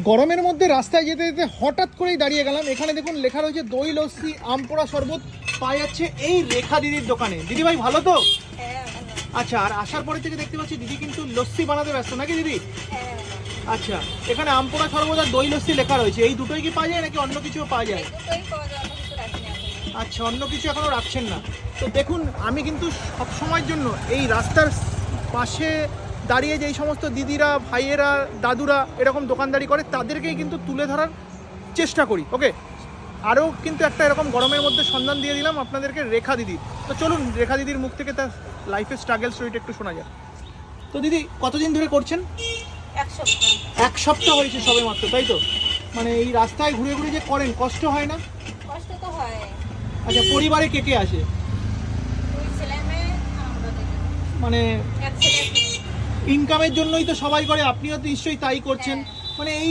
গরমের মধ্যে রাস্তায় যেতে যেতে হঠাৎ করেই দাঁড়িয়ে গেলাম, এখানে দেখুন লেখা রয়েছে দই লস্যি আমপোড়া শরবত পাওয়া যাচ্ছে এই রেখা দিদির দোকানে। দিদি ভাই ভালো তো? আচ্ছা, আর আসার পরে থেকে দেখতে পাচ্ছি দিদি কিন্তু লস্যি বানাতে ব্যস্ত নাকি দিদি? আচ্ছা, এখানে আমপোড়া শরবত আর দই লস্যি লেখা রয়েছে, এই দুটোই কি পাওয়া যায় নাকি অন্য কিছুও পাওয়া যায়? আচ্ছা, অন্য কিছু এখনো রাখছেন না। তো দেখুন, আমি কিন্তু সব সময়ের জন্য এই রাস্তার পাশে দাঁড়িয়ে যেই সমস্ত দিদিরা, ভাইয়েরা, দাদুরা এরকম দোকানদারি করে তাদেরকেই কিন্তু তুলে ধরার চেষ্টা করি। ওকে, আরও কিন্তু একটা এরকম গরমের মধ্যে সন্ধান দিয়ে দিলাম আপনাদেরকে রেখা দিদির। তো চলুন রেখা দিদির মুখ থেকে তার লাইফের স্ট্রাগল স্টোরিটা একটু শোনা যায়। তো দিদি কতদিন ধরে করছেন? এক সপ্তাহ হয়েছে সবে মাত্র, তাই তো? মানে এই রাস্তায় ঘুরে ঘুরে যে করেন, কষ্ট হয় না? কষ্ট তো হয়। আচ্ছা, পরিবারে কে কে আসে? দুই ছেলে মেয়ে, আমরা দুজন। মানে এক ছেলে এক মেয়ে। ইনকামের জন্যই তো সবাই করে, আপনিও তো নিশ্চয়ই তাই করছেন। হ্যাঁ। মানে এই